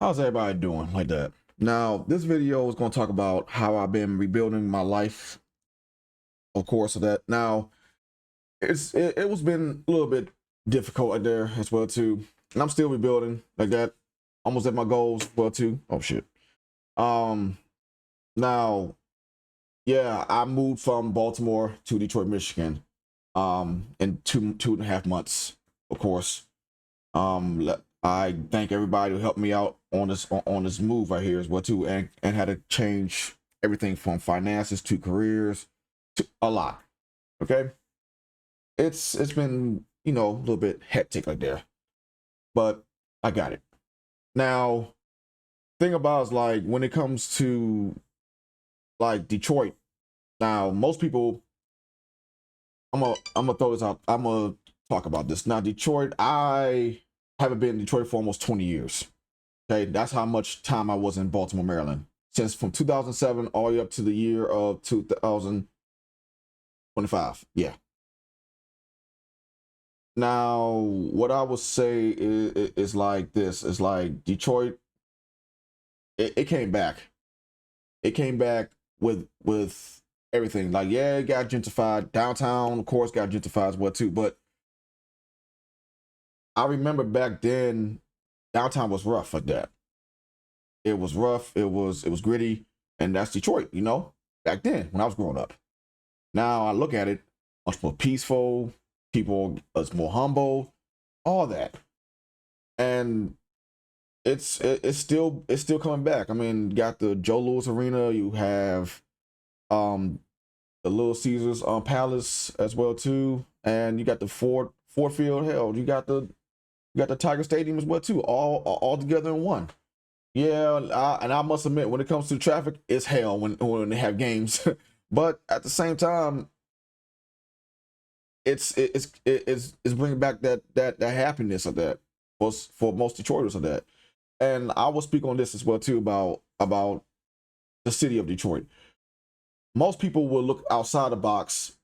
How's everybody doing like that? Now, this video is going to talk about how I've been rebuilding my life, of course, of that. Now, it was been a little bit difficult like there as well too. And I'm still rebuilding like that. Almost at my goals well too. Oh shit. Um now, yeah, I moved from Baltimore to Detroit, Michigan, in two and a half months, of course. I thank everybody who helped me out on this move right here as well too, and had to change everything from finances to careers to a lot. Okay, it's been a little bit hectic like there, but I got it. Now, thing about is like when it comes to like Detroit. Now, most people, I'm gonna throw this out. I'm gonna talk about this now. Detroit, I haven't been in Detroit for almost 20 years. Okay, that's how much time I was in Baltimore, Maryland, since from 2007 all the way up to the year of 2025. Yeah. Now, what I would say is like this: is like Detroit. It came back. It came back with everything. Like, yeah, it got gentrified. Downtown, of course, got gentrified as well too. But I remember back then, downtown was rough like that. It was rough. It was gritty, and that's Detroit. Back then when I was growing up. Now I look at it, much more peaceful. People is more humble, all that, and it's still coming back. I mean, you got the Joe Louis Arena. You have the Little Caesars Palace as well too, and you got the Ford Field. Hell, you got the Tiger Stadium as well too. All together in one. Yeah, and I must admit, when it comes to traffic, it's hell when they have games. But at the same time, it's bringing back that happiness of that for most Detroiters of that. And I will speak on this as well too about the city of Detroit. Most people will look outside the box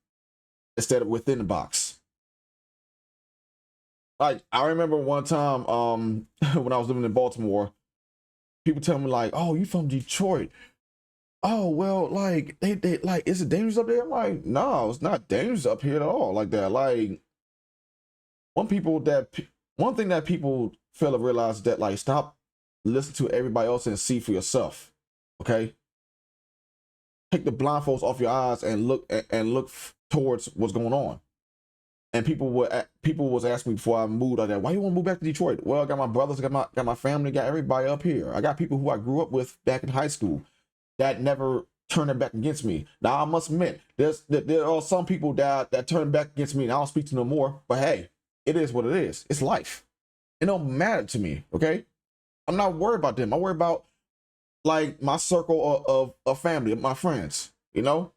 instead of within the box. Like I remember one time, when I was living in Baltimore, people tell me like, "Oh, you from Detroit? Oh, well, like they like, is it dangerous up there?" I'm like, "No, it's not dangerous up here at all." Like that. Like one thing that people fail to realize is that like stop listening to everybody else and see for yourself. Okay, take the blindfolds off your eyes and look towards what's going on. And people was asking me before I moved like that, why you want to move back to Detroit? Well, I got my brothers, got my family, got everybody up here. I got people who I grew up with back in high school that never turned their back against me. Now I must admit, there are some people that turn back against me, and I don't speak to no more. But hey, it is what it is. It's life. It don't matter to me. Okay, I'm not worried about them. I worry about like my circle of family, my friends. And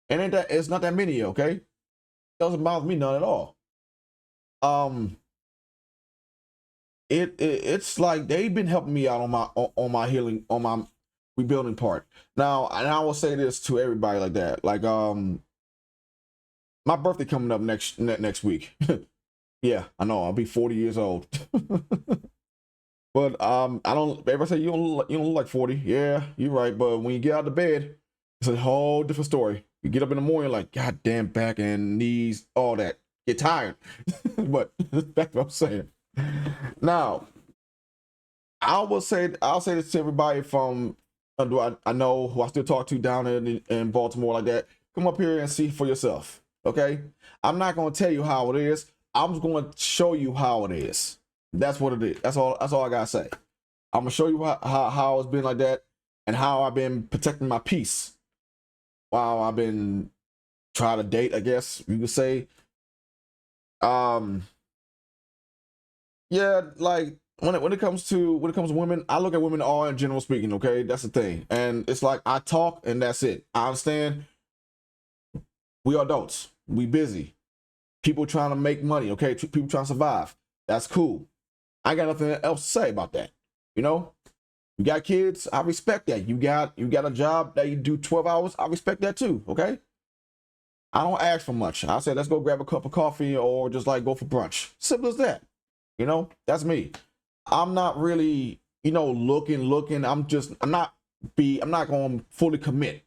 it's not that many. Okay, doesn't bother me none at all. Um, it's like they've been helping me out on my healing, on my rebuilding part. Now, and I will say this to everybody like that. Like my birthday coming up next week. Yeah, I know I'll be 40 years old. But I don't. Everybody say you don't look like 40. Yeah, you're right. But when you get out of bed, it's a whole different story. You get up in the morning like, God damn, back and knees, all that. Get tired. But that's what I'm saying. Now, I'll say this to everybody from I know who I still talk to down in Baltimore like that. Come up here and see for yourself. Okay? I'm not gonna tell you how it is. I'm just gonna show you how it is. That's what it is. That's all I gotta say. I'm gonna show you how it's been like that and how I've been protecting my peace while I've been trying to date, I guess you could say. Um, yeah, like when it comes to women, I look at women all in general speaking. Okay, that's the thing, and it's like I talk and that's it. I understand. We are adults. We busy. People trying to make money. Okay, people trying to survive. That's cool. I got nothing else to say about that. You know, you got kids. I respect that. You got a job that you do 12 hours. I respect that too. Okay. I don't ask for much. I say let's go grab a cup of coffee or just like go for brunch. Simple as that. That's me. I'm not really. looking. I'm not going to fully commit.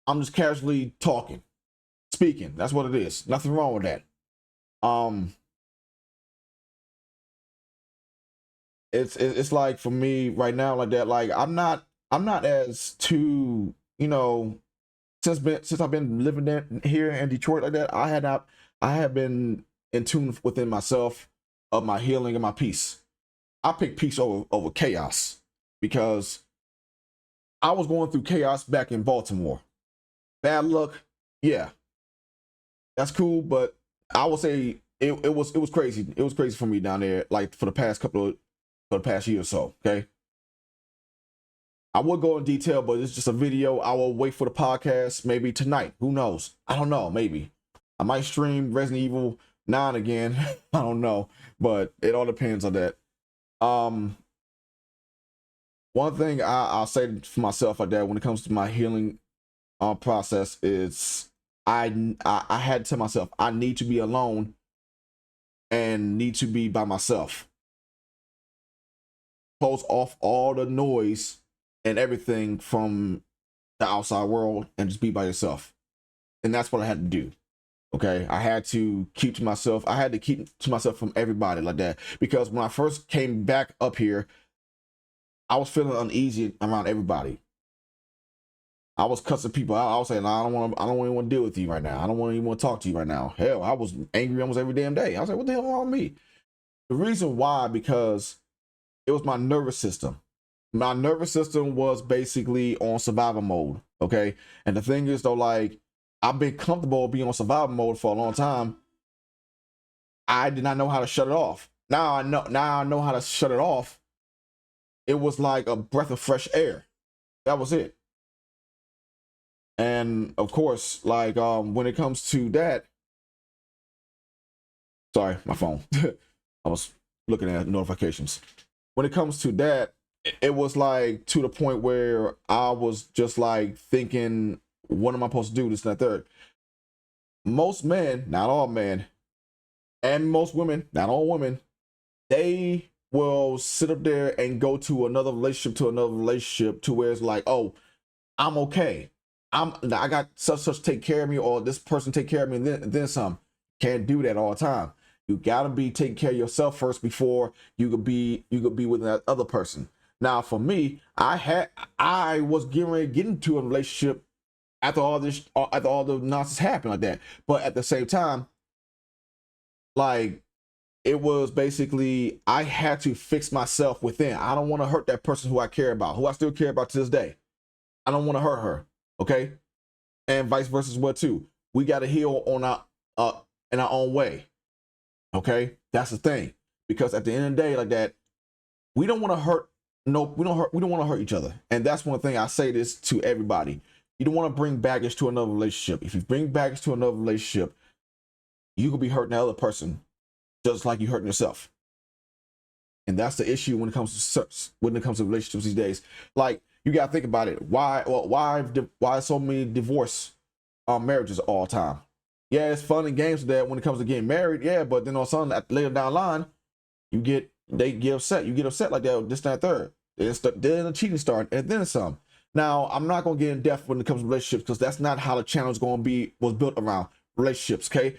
I'm just casually talking, speaking. That's what it is. Nothing wrong with that. It's like for me right now, like that. Like I'm not as too, since I've been living here in Detroit like that. I have been in tune within myself of my healing and my peace. I pick peace over chaos because I was going through chaos back in Baltimore. Bad luck, yeah, that's cool, but I would say it was crazy. It was crazy for me down there, like for the past year or so. Okay, I would go in detail, but it's just a video. I will wait for the podcast maybe tonight. Who knows? I don't know. Maybe I might stream Resident Evil 9 again. I don't know, but it all depends on that. Um, One thing I'll say for myself like that when it comes to my healing process is I had to tell myself I need to be alone and need to be by myself. Close off all the noise and everything from the outside world and just be by yourself. And that's what I had to do. Okay, I had to keep to myself. I had to keep to myself from everybody like that because when I first came back up here, I was feeling uneasy around everybody. I was cussing people out. I was saying, nah, I don't even want to deal with you right now. I don't even want to talk to you right now. Hell, I was angry almost every damn day. I was like, what the hell wrong with me? The reason why, because it was my nervous system. My nervous system was basically on survival mode. Okay. And the thing is though, like, I've been comfortable being on survival mode for a long time. I did not know how to shut it off. Now I know how to shut it off. It was like a breath of fresh air. That was it. And of course, like when it comes to that, sorry, my phone. I was looking at notifications. When it comes to that, it was like to the point where I was just like thinking, what am I supposed to do? This and that third. Most men, not all men, and most women, not all women, they will sit up there and go to another relationship to where it's like, oh, I'm okay. I got such take care of me, or this person take care of me, and then some. Can't do that all the time. You gotta be taking care of yourself first before you could be with that other person. Now, for me, I was getting into a relationship after all the nonsense happened like that. But at the same time, like it was basically I had to fix myself within. I don't want to hurt that person who I care about, who I still care about to this day. I don't want to hurt her. Okay, and vice versa as well too. We got to heal on our in our own way. Okay, that's the thing. Because at the end of the day, like that, we don't want to hurt. No, we don't want to hurt each other. And that's one thing I say this to everybody. You don't want to bring baggage to another relationship. If you bring baggage to another relationship, you could be hurting the other person just like you hurting yourself. And that's the issue when it comes to relationships these days. Like you gotta think about it. Why so many divorce marriages all the time? Yeah, it's fun and games that when it comes to getting married, yeah, but then on something later down the line, they get upset. You get upset like that, this, that, third. Then the cheating start, and then some. Now, I'm not gonna get in depth when it comes to relationships because that's not how the channel is gonna was built around relationships. Okay,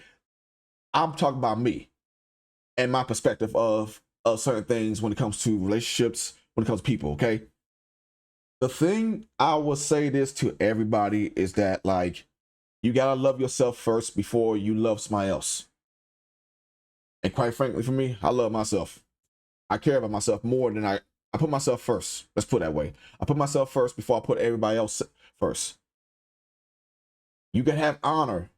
I'm talking about me and my perspective of certain things when it comes to relationships, when it comes to people. Okay, the thing I will say this to everybody is that like you gotta love yourself first before you love somebody else. And quite frankly, for me, I love myself. I care about myself more than I put myself first. Let's put it that way. I put myself first before I put everybody else first. You can have honor,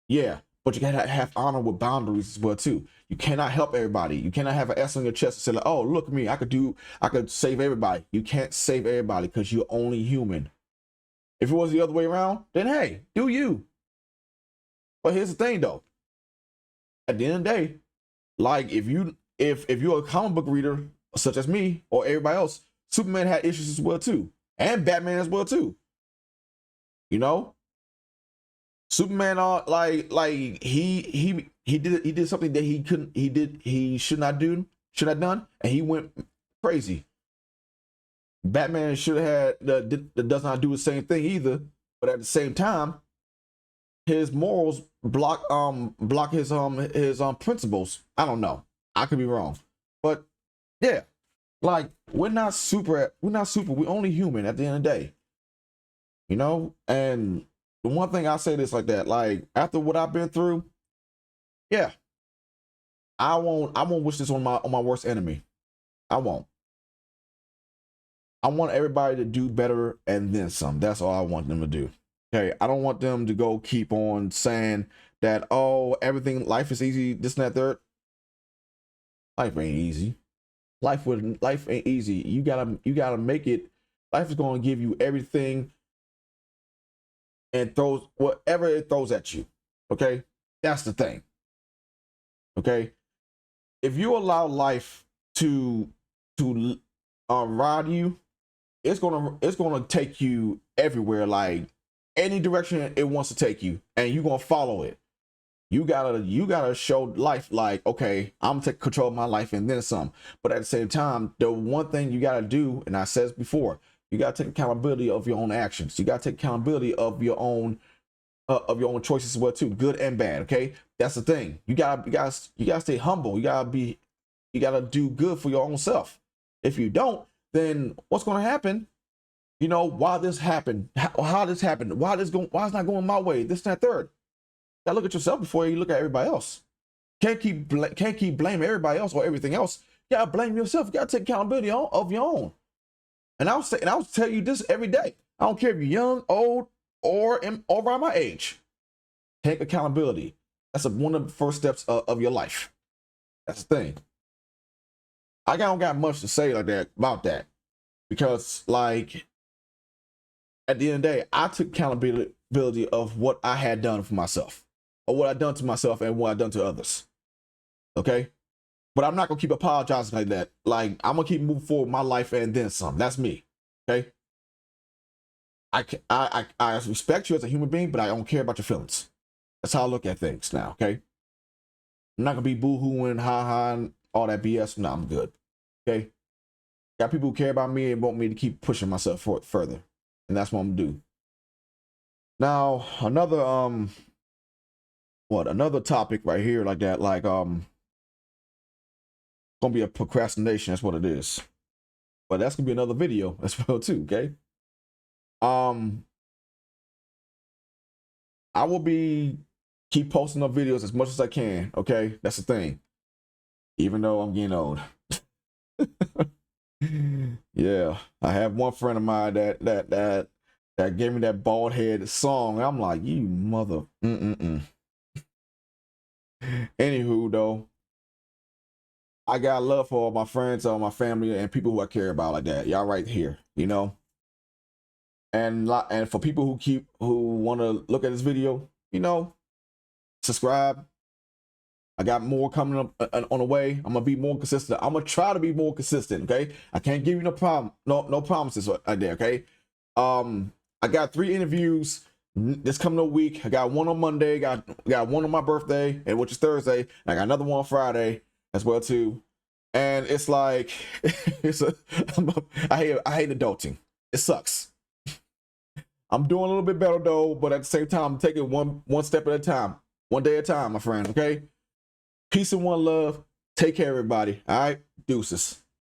yeah, but you gotta have honor with boundaries as well too. You cannot help everybody. You cannot have an S on your chest and say like, oh, look at me, I could save everybody. You can't save everybody because you're only human. If it was the other way around, then hey, do you. But here's the thing though. At the end of the day, like if you're a comic book reader such as me or everybody else, Superman had issues as well too, and Batman as well too. You know, Superman he did something that he should not done, and he went crazy. Batman should have had does not do the same thing either. But at the same time, his morals block his principles. I don't know. I could be wrong, but yeah, like we're not super. We're only human at the end of the day, you know. And the one thing I say this like that, like after what I've been through, yeah, I won't wish this on my worst enemy. I won't. I want everybody to do better and then some. That's all I want them to do. Okay, I don't want them to go keep on saying that, oh, everything, life is easy, this and that, third. Life ain't easy. Life ain't easy. You gotta make it. Life is gonna give you everything and throws whatever it throws at you. Okay, that's the thing. Okay, if you allow life to ride you, it's gonna take you everywhere, like any direction it wants to take you, and you're gonna follow it. You gotta show life like, okay, I'm gonna take control of my life and then some. But at the same time, the one thing you gotta do, and I said this before, you gotta take accountability of your own actions. You gotta take accountability of your own choices as well too, good and bad. Okay, that's the thing. You gotta stay humble. You gotta do good for your own self. If you don't, then what's gonna happen? You know, why this happened? How this happened? Why it's not going my way? This and that third. You gotta look at yourself before you look at everybody else. Can't keep blaming everybody else or everything else. You gotta blame yourself. You gotta take accountability of your own. And I'll tell you this every day. I don't care if you're young, old, or around my age. Take accountability. That's one of the first steps of your life. That's the thing. I don't got much to say like that about that, because like at the end of the day, I took accountability of what I had done for myself, or what I done to myself and what I done to others. Okay, but I'm not gonna keep apologizing like that. Like I'm gonna keep moving forward with my life and then some. That's me. Okay. I respect you as a human being, but I don't care about your feelings. That's how I look at things now. Okay. I'm not gonna be boo-hooing, ha-ha, and all that BS. No, I'm good. Okay. Got people who care about me and want me to keep pushing myself further, and that's what I'm gonna do. Now another another topic right here like that, like gonna be a procrastination. That's what it is. But that's gonna be another video as well too. Okay. I will keep posting up videos as much as I can. Okay, that's the thing. Even though I'm getting old. Yeah, I have one friend of mine that gave me that bald head song. I'm like, you mother. Anywho, though, I got love for all my friends, all my family, and people who I care about like that. Y'all right here, you know. And for people who want to look at this video, you know, subscribe. I got more coming up on the way. I'm gonna be more consistent. I'm gonna try to be more consistent. Okay, I can't give you no promises right there. Okay, I got 3 interviews this coming week. I got one on Monday. Got one on my birthday, and which is Thursday. I got another one on Friday as well too. And it's like I hate adulting. It sucks. I'm doing a little bit better though, but at the same time, I'm taking one step at a time, one day at a time, my friend. Okay. Peace and one love. Take care, everybody. All right. Deuces.